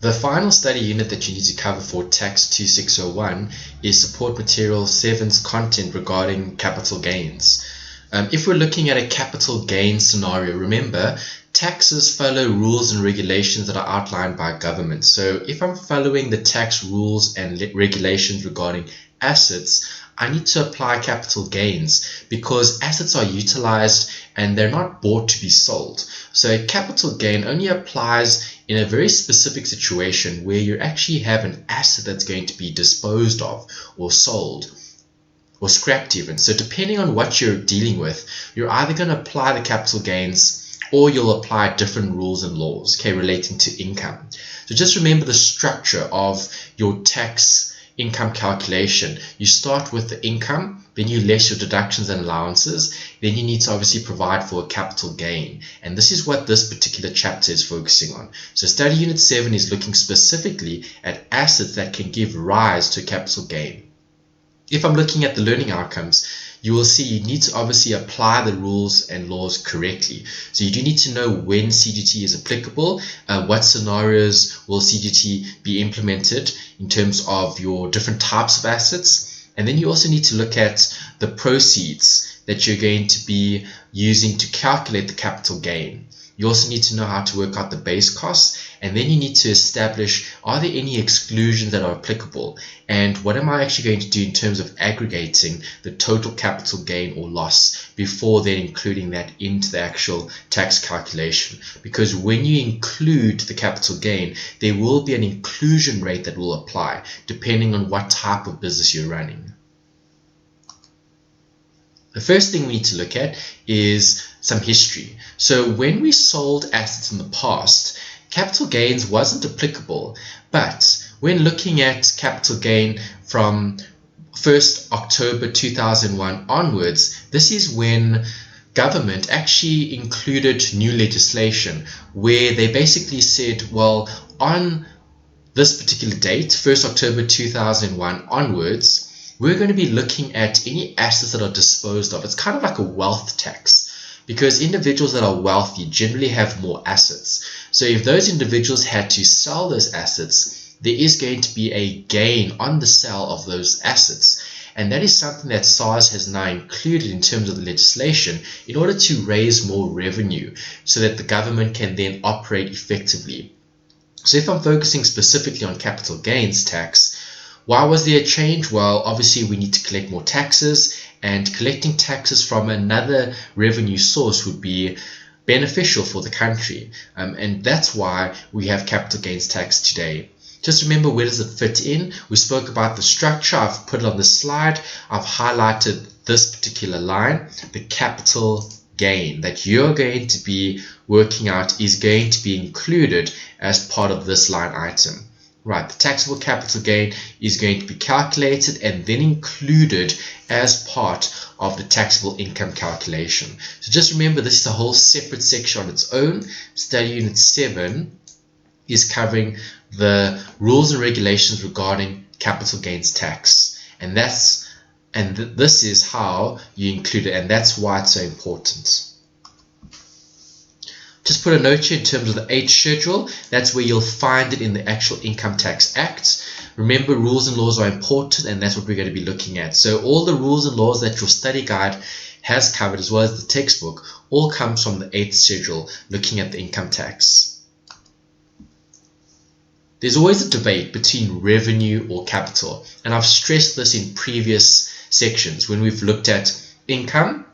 The final study unit that you need to cover for TAX2601 is Support Material 7's content regarding capital gains. If we're looking at a capital gain scenario, remember, taxes follow rules and regulations that are outlined by government. So if I'm following the tax rules and regulations regarding assets, I need to apply capital gains because assets are utilized and they're not bought to be sold. So a capital gain only applies in a very specific situation where you actually have an asset that's going to be disposed of or sold or scrapped even. So depending on what you're dealing with, you're either going to apply the capital gains or you'll apply different rules and laws, okay, relating to income. So just remember the structure of your tax income calculation. You start with the income, then you less your deductions and allowances, then you need to obviously provide for a capital gain. And this is what this particular chapter is focusing on. So study unit 7 is looking specifically at assets that can give rise to a capital gain. If I'm looking at the learning outcomes, you will see you need to obviously apply the rules and laws correctly. So you do need to know when CGT is applicable, what scenarios will CGT be implemented in terms of your different types of assets, and then you also need to look at the proceeds that you're going to be using to calculate the capital gain. You also need to know how to work out the base costs, and then you need to establish, are there any exclusions that are applicable, and what am I actually going to do in terms of aggregating the total capital gain or loss before then including that into the actual tax calculation. Because when you include the capital gain, there will be an inclusion rate that will apply depending on what type of business you're running. The first thing we need to look at is some history. So when we sold assets in the past, capital gains wasn't applicable, but when looking at capital gain from 1st October 2001 onwards, this is when government actually included new legislation where they basically said, well, on this particular date, 1st October 2001 onwards, we're going to be looking at any assets that are disposed of. It's kind of like a wealth tax because individuals that are wealthy generally have more assets. So if those individuals had to sell those assets, there is going to be a gain on the sale of those assets. And that is something that SARS has now included in terms of the legislation in order to raise more revenue so that the government can then operate effectively. So if I'm focusing specifically on capital gains tax, why was there a change? Well, obviously we need to collect more taxes, and collecting taxes from another revenue source would be beneficial for the country. And that's why we have capital gains tax today. Just remember, where does it fit in? We spoke about the structure. I've put it on the slide. I've highlighted this particular line. The capital gain that you're going to be working out is going to be included as part of this line item. Right, the taxable capital gain is going to be calculated and then included as part of the taxable income calculation. So just remember, this is a whole separate section on its own. Study Unit 7 is covering the rules and regulations regarding capital gains tax. And this is how you include it, and that's why it's so important. Just put a note here in terms of the H schedule. That's where you'll find it in the actual Income Tax Act. Remember, rules and laws are important, and that's what we're going to be looking at. So all the rules and laws that your study guide has covered, as well as the textbook, all comes from the 8th schedule, looking at the income tax. There's always a debate between revenue or capital, and I've stressed this in previous sections when we've looked at income.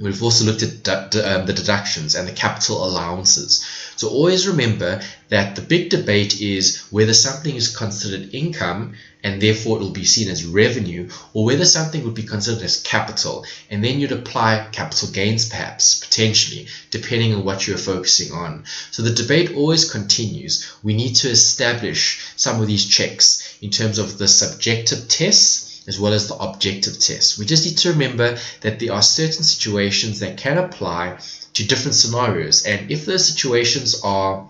We've also looked at the deductions and the capital allowances. So always remember that the big debate is whether something is considered income and therefore it will be seen as revenue, or whether something would be considered as capital, and then you'd apply capital gains perhaps, potentially, depending on what you're focusing on. So the debate always continues. We need to establish some of these checks in terms of the subjective tests as well as the objective test. We just need to remember that there are certain situations that can apply to different scenarios, and if those situations are,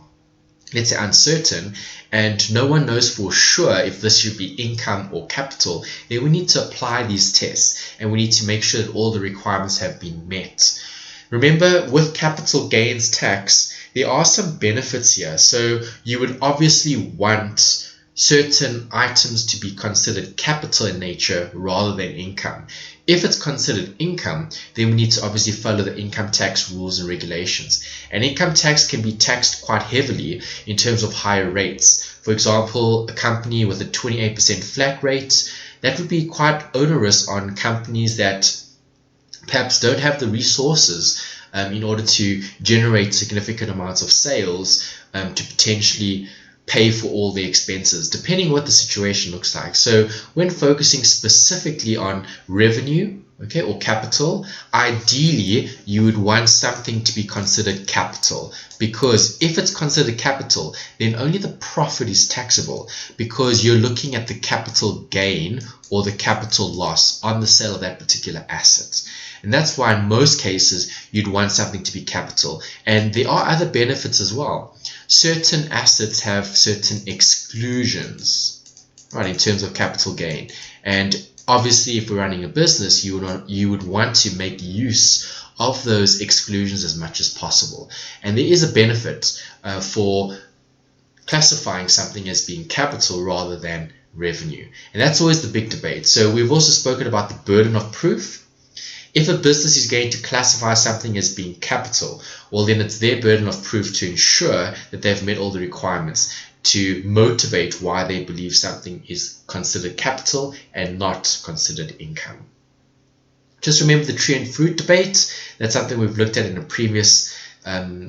let's say, uncertain and no one knows for sure if this should be income or capital, then we need to apply these tests and we need to make sure that all the requirements have been met. Remember, with capital gains tax, there are some benefits here. So you would obviously want certain items to be considered capital in nature rather than income. If it's considered income, then we need to obviously follow the income tax rules and regulations. And income tax can be taxed quite heavily in terms of higher rates. For example, a company with a 28% flat rate, that would be quite onerous on companies that perhaps don't have the resources in order to generate significant amounts of sales to potentially pay for all the expenses, depending what the situation looks like. So when focusing specifically on revenue, okay, or capital, ideally you would want something to be considered capital, because if it's considered capital, then only the profit is taxable, because you're looking at the capital gain or the capital loss on the sale of that particular asset. And that's why in most cases you'd want something to be capital. And there are other benefits as well. Certain assets have certain exclusions, right, in terms of capital gain. And obviously, if we're running a business, you would want to make use of those exclusions as much as possible. And there is a benefit for classifying something as being capital rather than revenue. And that's always the big debate. So we've also spoken about the burden of proof. If a business is going to classify something as being capital, well, then it's their burden of proof to ensure that they've met all the requirements to motivate why they believe something is considered capital and not considered income. Just remember the tree and fruit debate. That's something we've looked at in a previous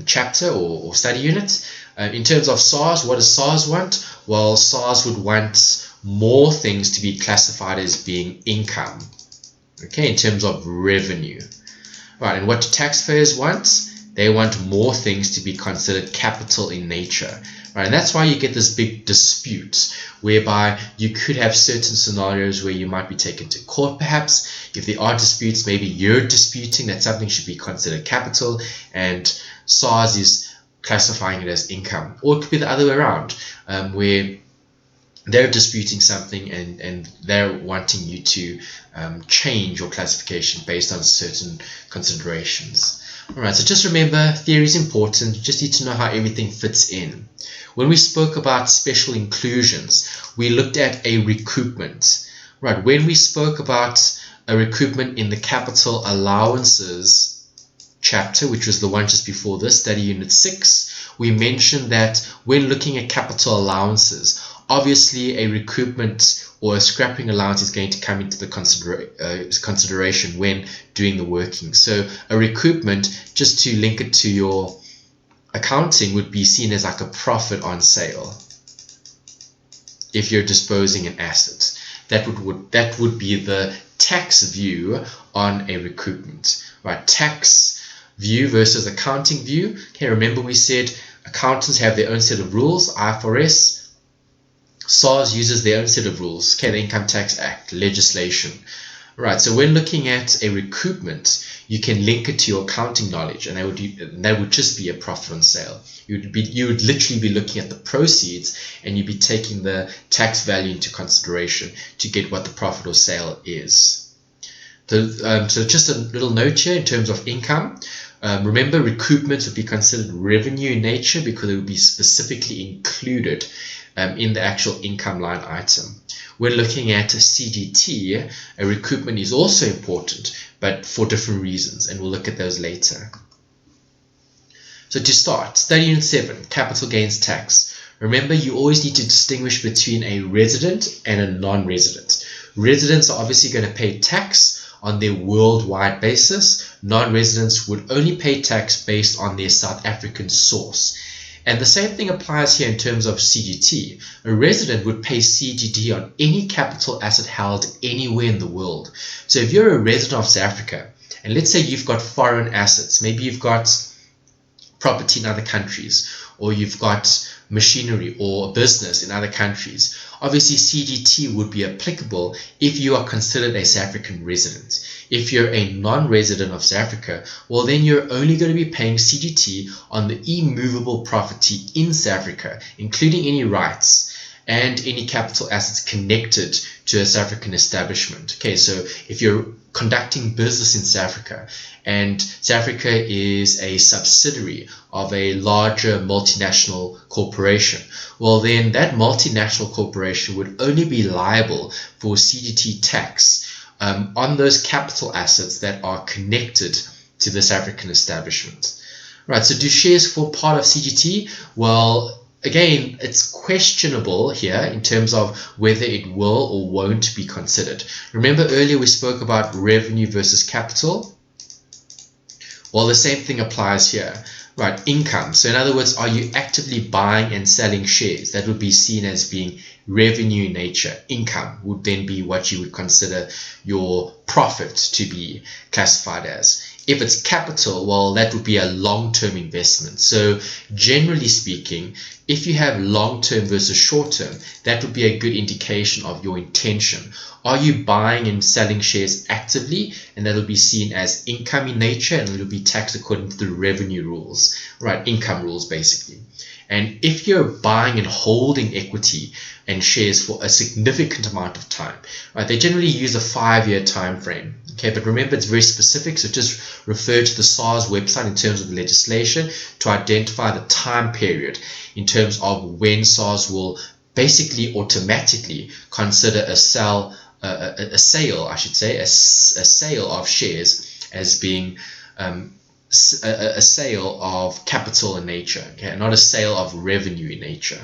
chapter or study unit. In terms of SARS, what does SARS want? Well, SARS would want more things to be classified as being income, okay, in terms of revenue. Right, and what do taxpayers want? They want more things to be considered capital in nature. Right, and that's why you get this big dispute whereby you could have certain scenarios where you might be taken to court perhaps. If there are disputes, maybe you're disputing that something should be considered capital and SARS is classifying it as income. Or it could be the other way around, where they're disputing something and they're wanting you to change your classification based on certain considerations. Alright, so just remember, theory is important. You just need to know how everything fits in. When we spoke about special inclusions, we looked at a recoupment. Right, when we spoke about a recoupment in the capital allowances chapter, which was the one just before this, study unit 6, we mentioned that when looking at capital allowances, obviously a recoupment or a scrapping allowance is going to come into the consideration when doing the working. So a recoupment, just to link it to your accounting, would be seen as like a profit on sale if you're disposing an asset. That would be the tax view on a recoupment, right? Tax view versus accounting view. Okay, remember we said accountants have their own set of rules, IFRS. SARS uses their own set of rules, okay, the Income Tax Act, legislation. Right, so when looking at a recoupment, you can link it to your accounting knowledge, and that would just be a profit on sale. You would literally be looking at the proceeds, and you'd be taking the tax value into consideration to get what the profit or sale is. So just a little note here in terms of income. Remember, recoupments would be considered revenue in nature because it would be specifically included in the actual income line item. When looking at a CGT, a recoupment is also important, but for different reasons, and we'll look at those later. So to start, study unit 7, capital gains tax. Remember, you always need to distinguish between a resident and a non-resident. Residents are obviously going to pay tax on their worldwide basis. Non-residents would only pay tax based on their South African source. And the same thing applies here in terms of CGT. A resident would pay CGT on any capital asset held anywhere in the world. So if you're a resident of South Africa, and let's say you've got foreign assets, maybe you've got property in other countries, or you've got machinery or a business in other countries, obviously CGT would be applicable if you are considered a South African resident. If you're a non-resident of South Africa, well then you're only going to be paying CGT on the immovable property in South Africa, including any rights. and any capital assets connected to a South African establishment. Okay, so if you're conducting business in South Africa and South Africa is a subsidiary of a larger multinational corporation, well then that multinational corporation would only be liable for CGT tax on those capital assets that are connected to the South African establishment. Right, so do shares form part of CGT? Well, again, it's questionable here in terms of whether it will or won't be considered. Remember earlier we spoke about revenue versus capital? Well, the same thing applies here. Right, income. So in other words, are you actively buying and selling shares? That would be seen as being revenue in nature. Income would then be what you would consider your profit to be classified as. If it's capital, well, that would be a long-term investment. So generally speaking, if you have long-term versus short-term, that would be a good indication of your intention. Are you buying and selling shares actively? And that will be seen as income in nature, and it will be taxed according to the revenue rules, right? Income rules, basically. And if you're buying and holding equity and shares for a significant amount of time, right, they generally use a 5-year time frame. Okay, but remember it's very specific, so just refer to the SARS website in terms of the legislation to identify the time period in terms of when SARS will basically automatically consider a sale of shares as being a sale of capital in nature, okay, not a sale of revenue in nature.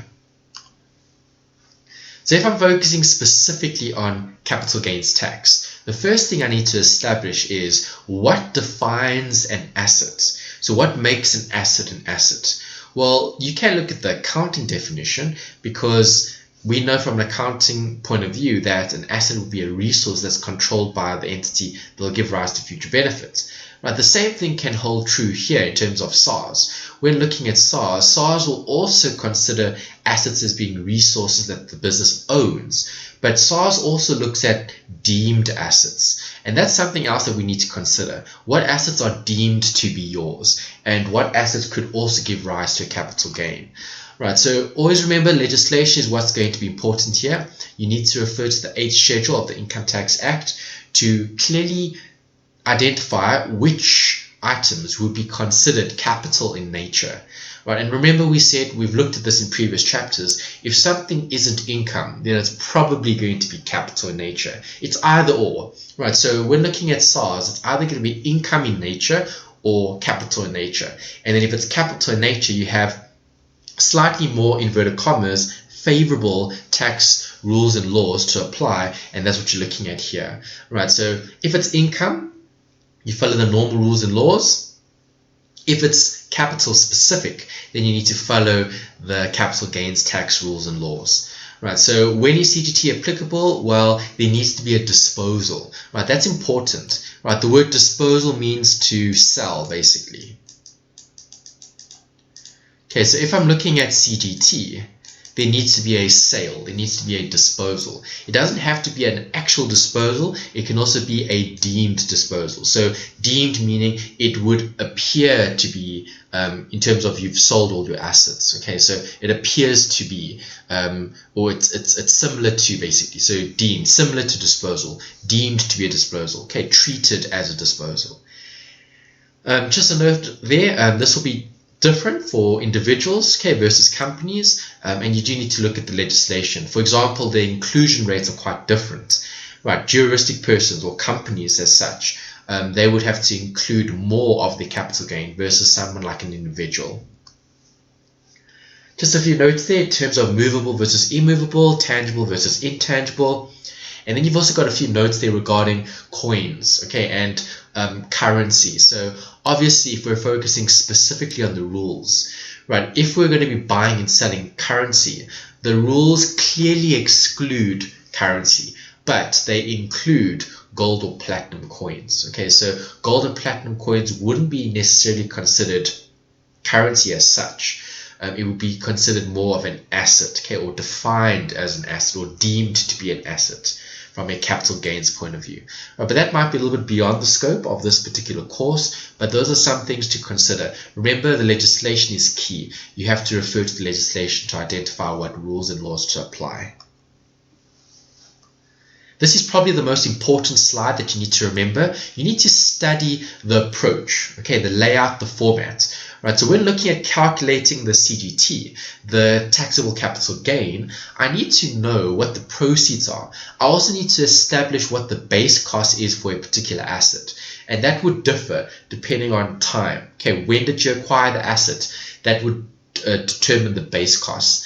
So if I'm focusing specifically on capital gains tax, the first thing I need to establish is what defines an asset. So what makes an asset an asset? Well, you can look at the accounting definition, because we know from an accounting point of view that an asset will be a resource that's controlled by the entity that will give rise to future benefits. Right, the same thing can hold true here in terms of SARS. When looking at SARS, SARS will also consider assets as being resources that the business owns. But SARS also looks at deemed assets. And that's something else that we need to consider. What assets are deemed to be yours? And what assets could also give rise to a capital gain? Right, so always remember legislation is what's going to be important here. You need to refer to the 8th schedule of the Income Tax Act to clearly identify which items would be considered capital in nature. Right, and remember we said, we've looked at this in previous chapters, if something isn't income, then it's probably going to be capital in nature. It's either or. Right, so when looking at SARS, it's either going to be income in nature or capital in nature. And then if it's capital in nature, you have slightly more, inverted commas, favorable tax rules and laws to apply, and that's what you're looking at here. Right, so if it's income, you follow the normal rules and laws. If it's capital specific, then you need to follow the capital gains tax rules and laws. Right, so when is CGT applicable? Well, there needs to be a disposal. Right, that's important. Right, the word disposal means to sell, basically. Okay, so if I'm looking at CGT, there needs to be a sale, there needs to be a disposal. It doesn't have to be an actual disposal, it can also be a deemed disposal. So deemed meaning it would appear to be, in terms of you've sold all your assets. Okay, so it appears to be, or it's similar to, basically. So deemed, similar to disposal, deemed to be a disposal. Okay, treated as a disposal. Just a note there, this will be different for individuals, okay, versus companies, and you do need to look at the legislation. For example, the inclusion rates are quite different. Right, juristic persons or companies as such, they would have to include more of the capital gain versus someone like an individual. Just a few notes there in terms of movable versus immovable, tangible versus intangible. And then you've also got a few notes there regarding coins, okay, and currency. So obviously, if we're focusing specifically on the rules, right, if we're going to be buying and selling currency, the rules clearly exclude currency, but they include gold or platinum coins. Okay, so gold and platinum coins wouldn't be necessarily considered currency as such. It would be considered more of an asset, okay, or defined as an asset or deemed to be an asset. from a capital gains point of view. But that might be a little bit beyond the scope of this particular course, but those are some things to consider. Remember, the legislation is key. You have to refer to the legislation to identify what rules and laws to apply. This is probably the most important slide that you need to remember. You need to study the approach, okay, the layout, the format. Right, so when looking at calculating the CGT, the taxable capital gain, I need to know what the proceeds are. I also need to establish what the base cost is for a particular asset. And that would differ depending on time. Okay, when did you acquire the asset? That would determine the base cost.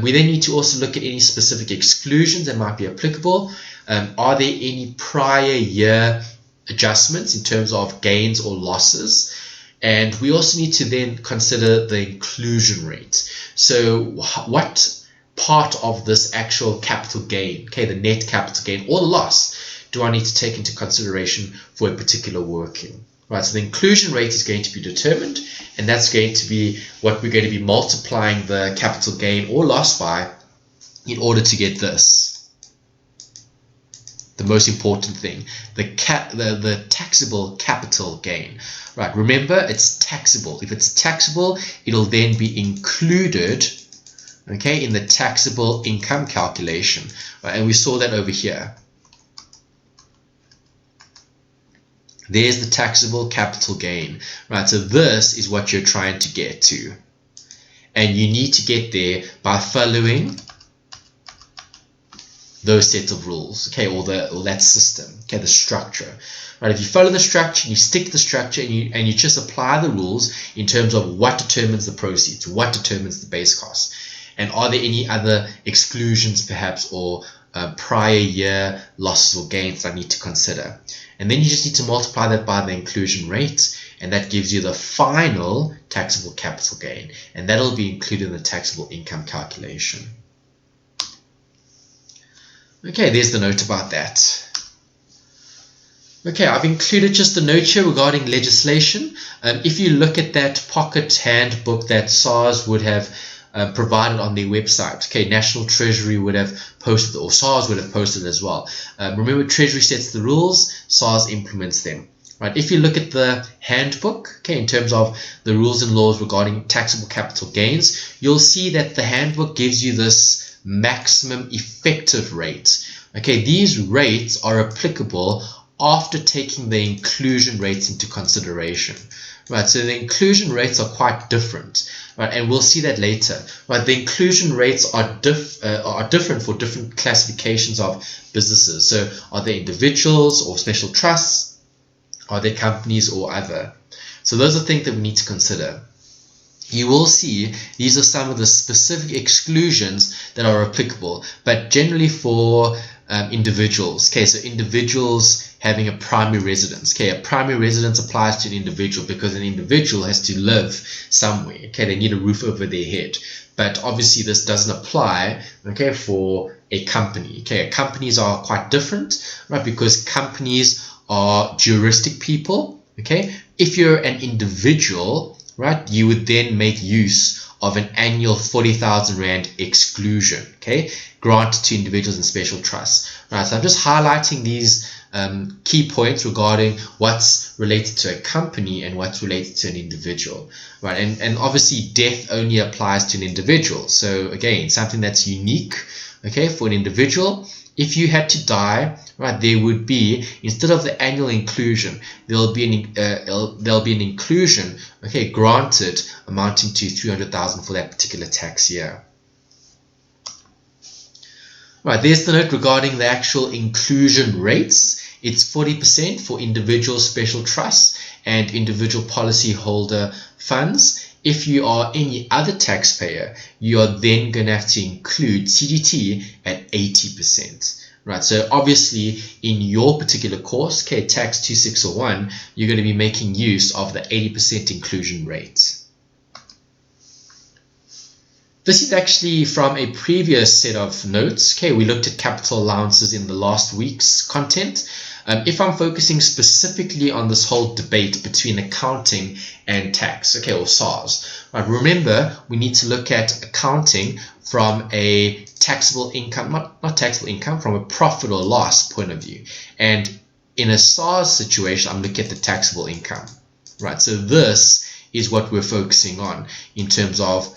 We then need to also look at any specific exclusions that might be applicable. Are there any prior year adjustments in terms of gains or losses? And we also need to then consider the inclusion rate. So what part of this actual capital gain, okay, the net capital gain or loss, do I need to take into consideration for a particular working? Right, so the inclusion rate is going to be determined, and that's going to be what we're going to be multiplying the capital gain or loss by in order to get this. The most important thing, the taxable capital gain. Right, remember, it's taxable. If it's taxable, it'll then be included, okay, in the taxable income calculation. Right, and we saw that over here. There's the taxable capital gain. Right, so this is what you're trying to get to. And you need to get there by following those sets of rules, okay, or that system, okay, the structure. Right, if you follow the structure, you stick to the structure, and you just apply the rules in terms of what determines the proceeds, what determines the base cost, and are there any other exclusions perhaps, or prior year losses or gains that I need to consider. And then you just need to multiply that by the inclusion rate, and that gives you the final taxable capital gain, and that'll be included in the taxable income calculation. Okay, there's the note about that. Okay, I've included just a note here regarding legislation. If you look at that pocket handbook that SARS would have provided on their website, okay, National Treasury would have posted, or SARS would have posted as well. Remember, Treasury sets the rules, SARS implements them. Right, if you look at the handbook, okay, in terms of the rules and laws regarding taxable capital gains, you'll see that the handbook gives you this maximum effective rate. Okay, these rates are applicable after taking the inclusion rates into consideration. Right, so the inclusion rates are quite different, right, and we'll see that later. Right, the inclusion rates are different for different classifications of businesses. So are they individuals or special trusts? Are they companies or other? So those are things that we need to consider. You will see these are some of the specific exclusions that are applicable, but generally for individuals. Okay, so individuals having a primary residence. Okay, a primary residence applies to an individual because an individual has to live somewhere. Okay, they need a roof over their head. But obviously this doesn't apply, okay, for a company. Okay, companies are quite different, right? Because companies are juristic people. Okay, if you're an individual, right, you would then make use of an annual 40,000 Rand exclusion, okay, granted to individuals and special trusts. Right, so I'm just highlighting these key points regarding what's related to a company and what's related to an individual. Right, and obviously death only applies to an individual. So again, something that's unique, okay, for an individual. If you had to die, right, there would be, instead of the annual inclusion, there'll be an inclusion, okay, granted amounting to 300,000 for that particular tax year. Right, there's the note regarding the actual inclusion rates. It's 40% for individual special trusts and individual policyholder funds. If you are any other taxpayer, you are then going to have to include CGT at 80%. Right, so obviously in your particular course, okay, TAX2601, you're going to be making use of the 80% inclusion rate. This is actually from a previous set of notes. Okay, we looked at capital allowances in the last week's content. If I'm focusing specifically on this whole debate between accounting and tax, okay, or SARS, Right, remember, we need to look at accounting from a taxable income, not taxable income, from a profit or loss point of view. And in a SARS situation, I'm looking at the taxable income. Right, so this is what we're focusing on in terms of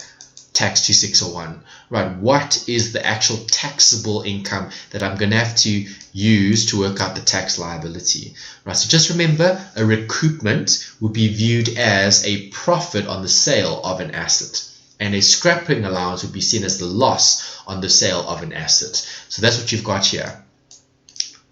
TAX2601. Right, what is the actual taxable income that I'm going to have to use to work out the tax liability? Right, so just remember, a recoupment would be viewed as a profit on the sale of an asset, and a scrapping allowance would be seen as the loss on the sale of an asset. So that's what you've got here.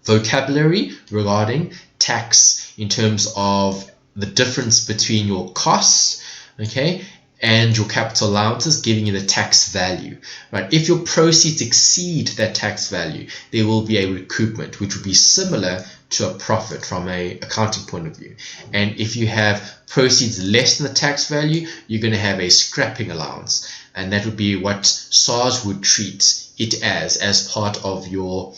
Vocabulary regarding tax in terms of the difference between your costs, okay, and your capital allowances, giving you the tax value. Right, if your proceeds exceed that tax value, there will be a recoupment, which would be similar to a profit from an accounting point of view. And if you have proceeds less than the tax value, you're going to have a scrapping allowance, and that would be what SARS would treat it as part of your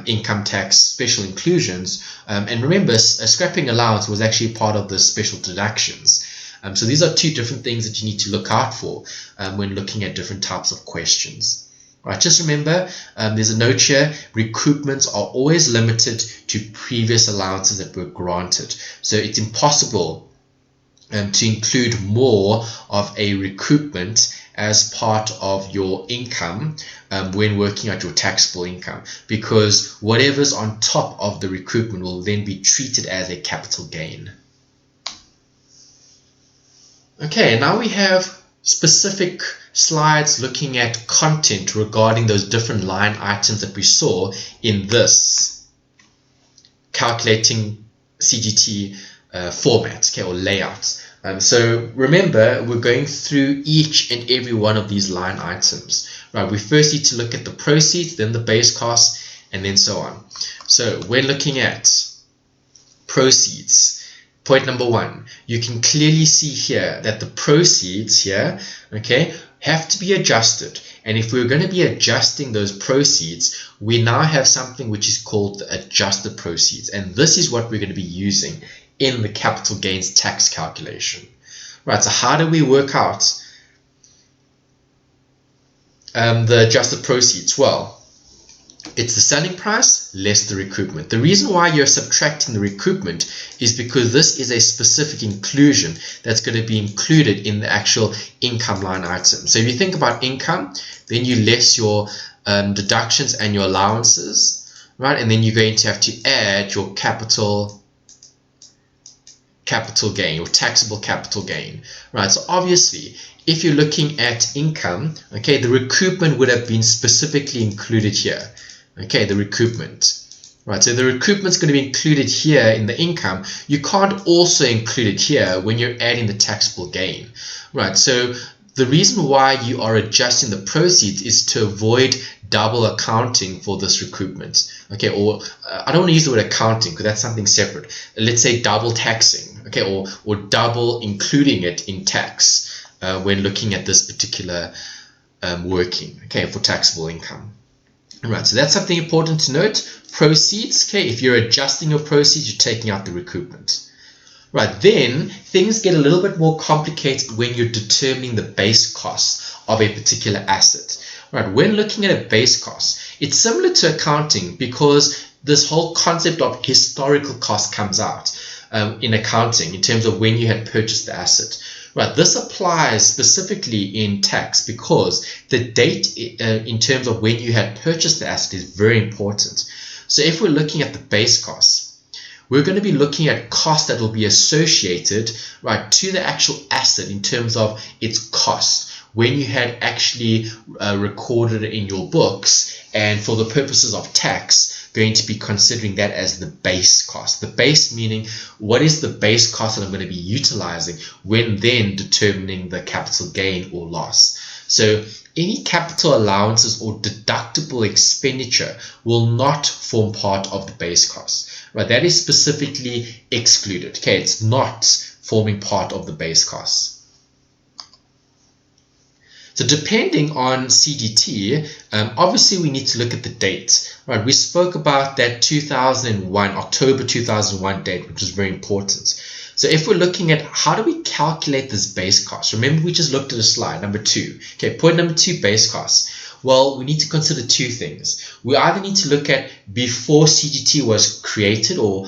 income tax special inclusions. And remember, a scrapping allowance was actually part of the special deductions. So these are two different things that you need to look out for when looking at different types of questions. Right, just remember, there's a note here: recoupments are always limited to previous allowances that were granted. So it's impossible to include more of a recoupment as part of your income when working out your taxable income, because whatever's on top of the recoupment will then be treated as a capital gain. Okay, now we have specific slides looking at content regarding those different line items that we saw in this calculating CGT format, okay, or layout. So remember, we're going through each and every one of these line items. Right, we first need to look at the proceeds, then the base cost, and then so on. So when looking at proceeds, point number one, you can clearly see here that the proceeds here, okay, have to be adjusted. And if we're going to be adjusting those proceeds, we now have something which is called the adjusted proceeds. And this is what we're going to be using in the capital gains tax calculation. Right, so how do we work out the adjusted proceeds? Well, it's the selling price less the recoupment. The reason why you're subtracting the recoupment is because this is a specific inclusion that's going to be included in the actual income line item. So if you think about income, then you less your deductions and your allowances, right? And then you're going to have to add your capital gain, or taxable capital gain, right? So obviously, if you're looking at income, okay, the recoupment would have been specifically included here. Okay, the recoupment, right? So the recoupment is going to be included here in the income. You can't also include it here when you're adding the taxable gain, right? So the reason why you are adjusting the proceeds is to avoid double accounting for this recoupment. Okay, or I don't want to use the word accounting because that's something separate. Let's say double taxing, okay, or double including it in tax when looking at this particular working, okay, for taxable income. Right, so that's something important to note. Proceeds, okay, if you're adjusting your proceeds, you're taking out the recoupment. Right, then things get a little bit more complicated when you're determining the base cost of a particular asset. Right, when looking at a base cost, it's similar to accounting because this whole concept of historical cost comes out in accounting in terms of when you had purchased the asset. Right, this applies specifically in tax because the date in terms of when you had purchased the asset is very important. So if we're looking at the base cost, we're going to be looking at costs that will be associated, right, to the actual asset in terms of its cost when you had actually recorded it in your books, and for the purposes of tax, going to be considering that as the base cost. The base meaning what is the base cost that I'm going to be utilizing when then determining the capital gain or loss. So any capital allowances or deductible expenditure will not form part of the base cost. Right, that is specifically excluded. Okay, it's not forming part of the base cost. So depending on CGT, obviously we need to look at the date. Right, we spoke about that 2001, October 2001 date, which is very important. So if we're looking at how do we calculate this base cost, remember we just looked at a slide, number 2. Okay, point number 2, base costs. Well, we need to consider 2 things. We either need to look at before CGT was created or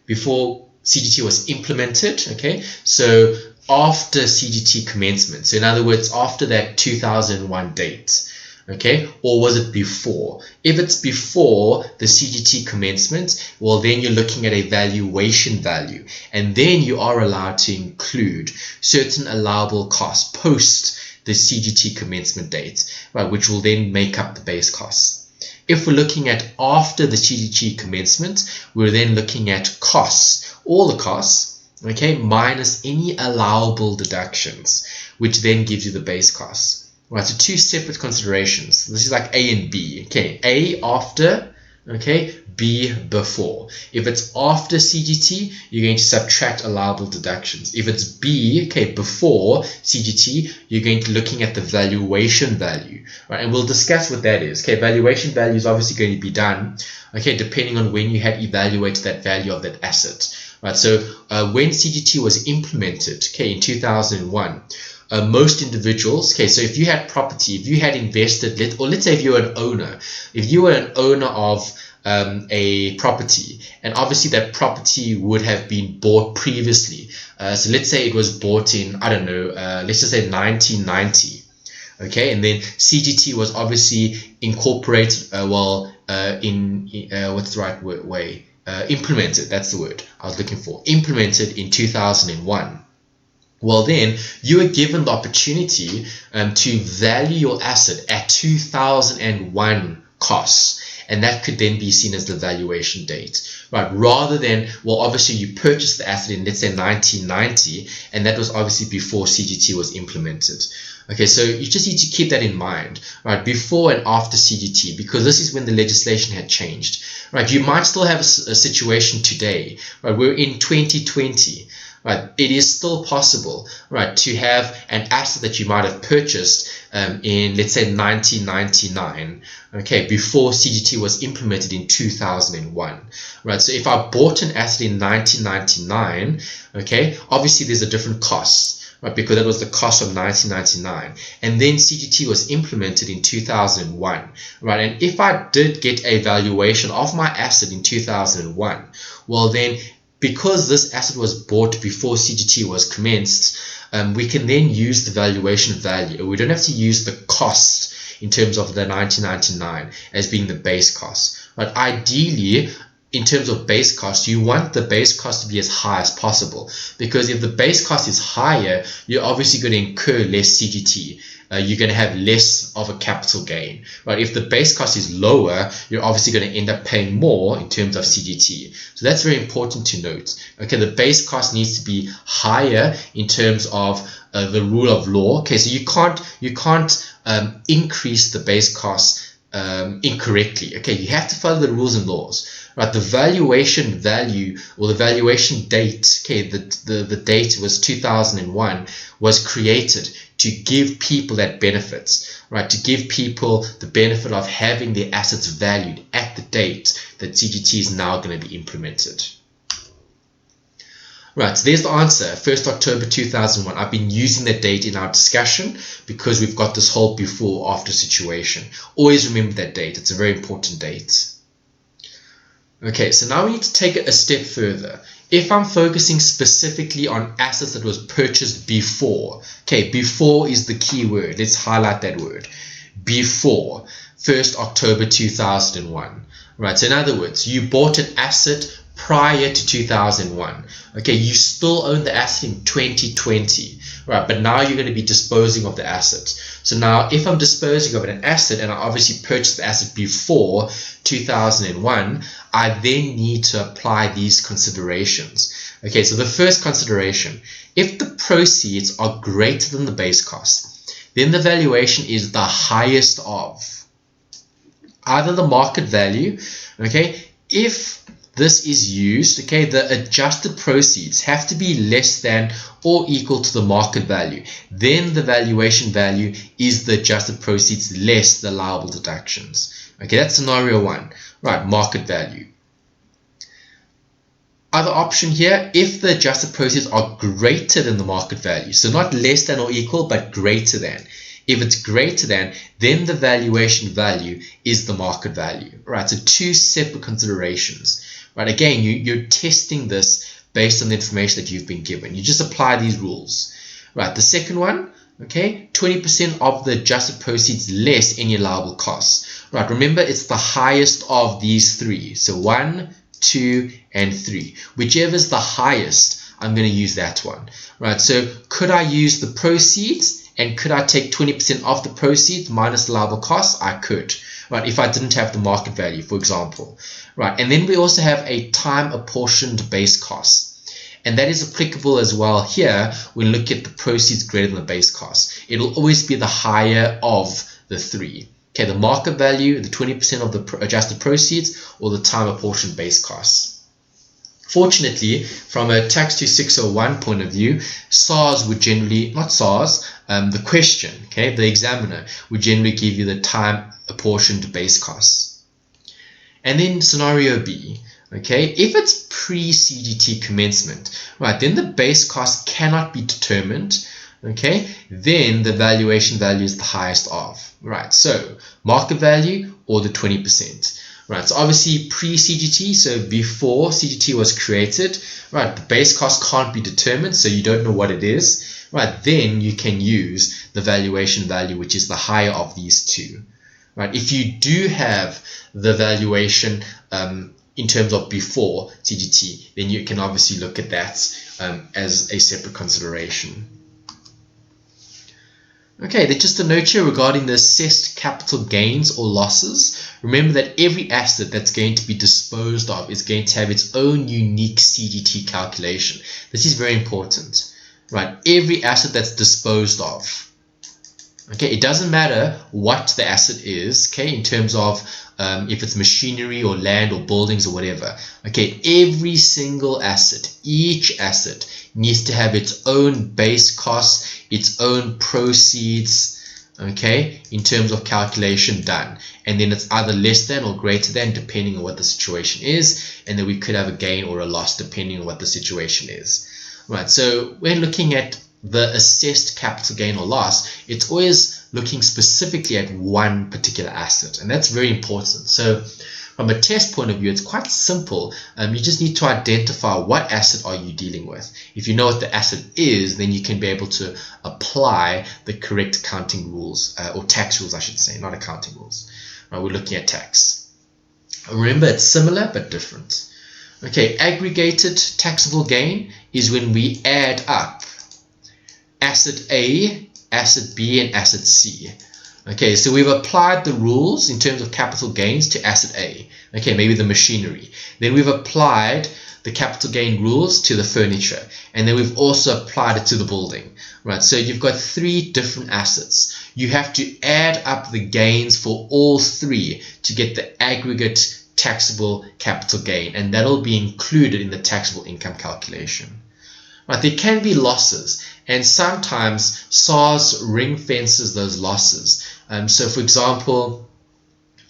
before CGT was implemented, okay? So after CGT commencement, so in other words, after that 2001 date, okay? Or was it before? If it's before the CGT commencement, well, then you're looking at a valuation value, and then you are allowed to include certain allowable costs post the CGT commencement date, right, which will then make up the base costs. If we're looking at after the CGT commencement, we're then looking at costs, all the costs, okay, minus any allowable deductions, which then gives you the base costs. Right, so 2 separate considerations. This is like A and B. Okay, A after, okay, B before. If it's after CGT, you're going to subtract allowable deductions. If it's B, okay, before CGT, you're going to be looking at the valuation value, right? And we'll discuss what that is. Okay, valuation value is obviously going to be done, okay, depending on when you had evaluated that value of that asset, right? So when CGT was implemented, okay, in 2001. Most individuals, okay, so if you had property, if you had invested, let's say if you were an owner, if you were an owner of a property, and obviously that property would have been bought previously, so let's say it was bought in, I don't know, let's just say 1990, okay, and then CGT was obviously incorporated, what's the right way, implemented, that's the word I was looking for, implemented in 2001. Well, then you are given the opportunity to value your asset at 2001 costs, and that could then be seen as the valuation date, right? Rather than, well, obviously you purchased the asset in, let's say, 1990, and that was obviously before CGT was implemented. Okay, so you just need to keep that in mind, right? Before and after CGT, because this is when the legislation had changed, right? You might still have a situation today, right? We're in 2020. Right, it is still possible, right, to have an asset that you might have purchased in, let's say, 1999, okay, before CGT was implemented in 2001, right? So if I bought an asset in 1999, okay, obviously there's a different cost, right, because that was the cost of 1999, and then CGT was implemented in 2001, right? And if I did get a valuation of my asset in 2001, well, then because this asset was bought before CGT was commenced, we can then use the valuation value. We don't have to use the cost in terms of the 1999 as being the base cost. But ideally, in terms of base cost, you want the base cost to be as high as possible, because if the base cost is higher, you're obviously going to incur less CGT. You're going to have less of a capital gain, right? If the base cost is lower, you're obviously going to end up paying more in terms of CGT. So that's very important to note. Okay, the base cost needs to be higher in terms of the rule of law. Okay, so you can't increase the base cost incorrectly. Okay, you have to follow the rules and laws. Right, the valuation value or the valuation date, okay, the date was 2001, was created to give people that benefits, right, to give people the benefit of having their assets valued at the date that CGT is now going to be implemented. Right, so there's the answer, 1st October 2001. I've been using that date in our discussion because we've got this whole before after situation. Always remember that date, it's a very important date. Okay, so now we need to take it a step further. If I'm focusing specifically on assets that was purchased before, okay, before is the key word. Let's highlight that word. Before 1st October 2001. Right, so in other words, you bought an asset prior to 2001. Okay, you still own the asset in 2020. Right, but now you're going to be disposing of the asset. So now if I'm disposing of an asset and I obviously purchased the asset before 2001, I then need to apply these considerations. Okay, so the first consideration, if the proceeds are greater than the base cost, then the valuation is the highest of either the market value, okay, if this is used, okay, the adjusted proceeds have to be less than or equal to the market value. Then the valuation value is the adjusted proceeds less the allowable deductions. Okay, that's scenario 1. Right, market value. Other option here, if the adjusted proceeds are greater than the market value, so not less than or equal, but greater than. If it's greater than, then the valuation value is the market value, right? So two separate considerations, right? Again, you're testing this based on the information that you've been given. You just apply these rules, right? The second one, okay, 20% of the adjusted proceeds less any allowable costs, right? Remember, it's the highest of these three. So 1, 2, and 3. Whichever is the highest, I'm going to use that one, right? So could I use the proceeds and could I take 20% off the proceeds minus allowable costs? I could, right? If I didn't have the market value, for example, right? And then we also have a time apportioned base cost. And that is applicable as well here when we look at the proceeds greater than the base cost. It'll always be the higher of the three. Okay, the market value, the 20% of the adjusted proceeds, or the time apportioned base costs. Fortunately, from a TAX2601 point of view, SARS would generally, not SARS, the question, okay, the examiner would generally give you the time apportioned base costs. And then scenario B, okay, if it's pre-CGT commencement, right, then the base cost cannot be determined, okay, then the valuation value is the highest of, right? So market value or the 20%, right? So obviously pre-CGT, so before CGT was created, right, the base cost can't be determined, so you don't know what it is, right? Then you can use the valuation value, which is the higher of these two, right? If you do have the valuation in terms of before CGT, then you can obviously look at that as a separate consideration. Okay, then just a note here regarding the assessed capital gains or losses. Remember that every asset that's going to be disposed of is going to have its own unique CGT calculation. This is very important, right? Every asset that's disposed of. Okay, it doesn't matter what the asset is, okay, in terms of if it's machinery or land or buildings or whatever. Okay, every single asset, each asset needs to have its own base cost, its own proceeds, okay, in terms of calculation done. And then it's either less than or greater than, depending on what the situation is. And then we could have a gain or a loss depending on what the situation is. Right, so when looking at the assessed capital gain or loss, it's always looking specifically at one particular asset, and that's very important. So from a test point of view, it's quite simple. You just need to identify what asset are you dealing with. If you know what the asset is, then you can be able to apply the correct accounting rules, or tax rules I should say, not accounting rules. Right, we're looking at tax. Remember, it's similar but different. Okay, aggregated taxable gain is when we add up asset A, asset B, and asset C. Okay, so we've applied the rules in terms of capital gains to asset A. Okay, maybe the machinery. Then we've applied the capital gain rules to the furniture. And then we've also applied it to the building. Right, so you've got three different assets. You have to add up the gains for all three to get the aggregate taxable capital gain. And that'll be included in the taxable income calculation. Right, there can be losses, and sometimes SARS ring fences those losses. So for example,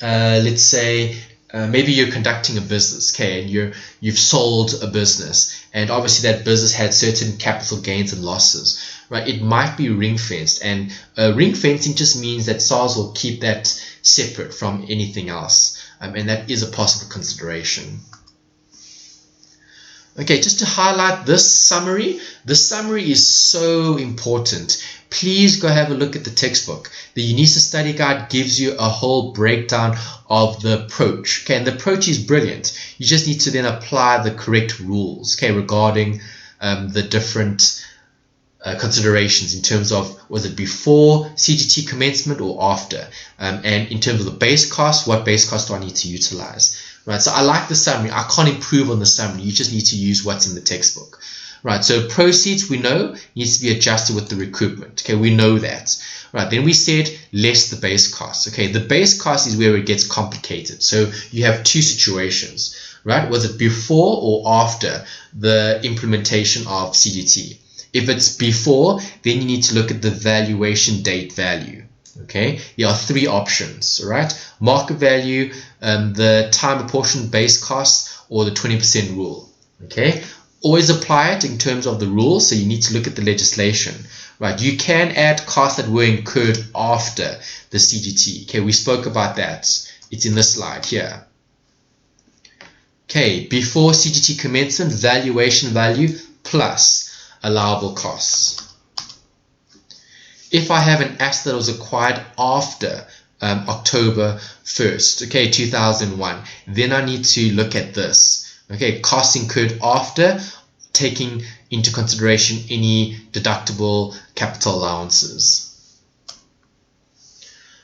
let's say maybe you're conducting a business, okay, and you've sold a business, and obviously that business had certain capital gains and losses, right? It might be ring fenced, and ring fencing just means that SARS will keep that separate from anything else, and that is a possible consideration. Okay, just to highlight this summary is so important. Please go have a look at the textbook. The UNISA study guide gives you a whole breakdown of the approach. Okay, and the approach is brilliant. You just need to then apply the correct rules, okay, regarding the different considerations in terms of, was it before CGT commencement or after? And in terms of the base cost, what base cost do I need to utilize? Right, so I like the summary. I can't improve on the summary. You just need to use what's in the textbook. Right, so proceeds, we know, needs to be adjusted with the recoupment. Okay, we know that. Right, then we said less the base cost. Okay, the base cost is where it gets complicated. So you have two situations. Right, was it before or after the implementation of CGT? If it's before, then you need to look at the valuation date value. Okay, there are three options, right? Market value, the time apportioned base cost, or the 20% rule. Okay, always apply it in terms of the rules, so you need to look at the legislation. Right, you can add costs that were incurred after the CGT. Okay, we spoke about that. It's in this slide here. Okay, before CGT commencement, valuation value plus allowable costs. If I have an asset that was acquired after October 1st, okay, 2001, then I need to look at this. Okay, costs incurred after, taking into consideration any deductible capital allowances.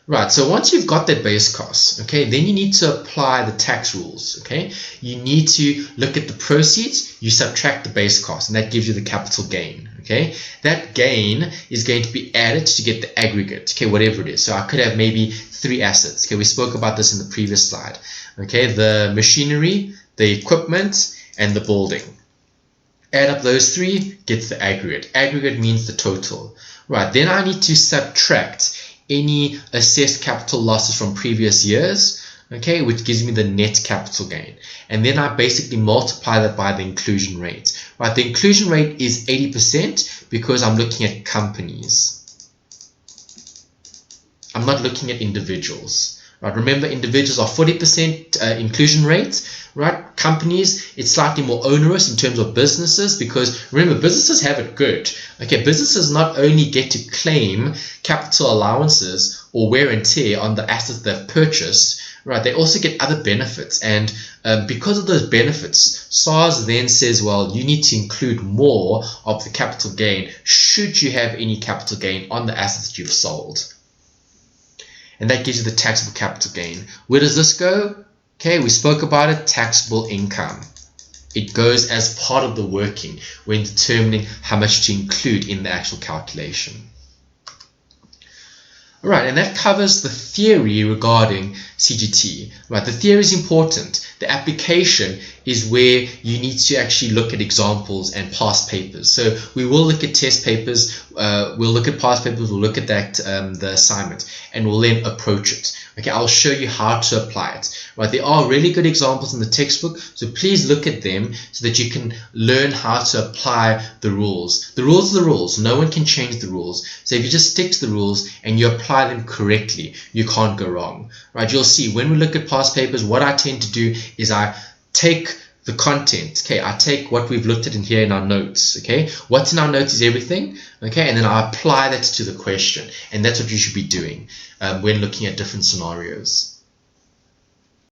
Right, so once you've got that base cost, okay, then you need to apply the tax rules, okay? You need to look at the proceeds, you subtract the base cost, and that gives you the capital gain, okay? That gain is going to be added to get the aggregate, okay, whatever it is. So I could have maybe 3 assets, okay? We spoke about this in the previous slide, okay? The machinery, the equipment, and the building. Add up those 3, gets the aggregate. Aggregate means the total. Right, then I need to subtract any assessed capital losses from previous years, okay, which gives me the net capital gain. And then I basically multiply that by the inclusion rate. Right, the inclusion rate is 80% because I'm looking at companies. I'm not looking at individuals. Right, remember, individuals are 40% inclusion rate. Right, companies, it's slightly more onerous in terms of businesses, because remember, businesses have it good. Okay, businesses not only get to claim capital allowances or wear and tear on the assets they've purchased, right, they also get other benefits. And because of those benefits, SARS then says, well, you need to include more of the capital gain should you have any capital gain on the assets that you've sold. And that gives you the taxable capital gain. Where does this go? Okay, we spoke about it, taxable income. It goes as part of the working when determining how much to include in the actual calculation. Alright, and that covers the theory regarding CGT. Right, the theory is important. The application is where you need to actually look at examples and past papers. So we will look at test papers, we'll look at past papers, we'll look at that the assignment, and we'll then approach it. Okay, I'll show you how to apply it. Right, there are really good examples in the textbook, so please look at them so that you can learn how to apply the rules. The rules are the rules. No one can change the rules. So if you just stick to the rules and you apply them correctly, you can't go wrong. Right, you'll see when we look at past papers, what I tend to do is I take the content, okay, I take what we've looked at in here in our notes, okay, what's in our notes is everything, okay, and then I apply that to the question, and that's what you should be doing when looking at different scenarios.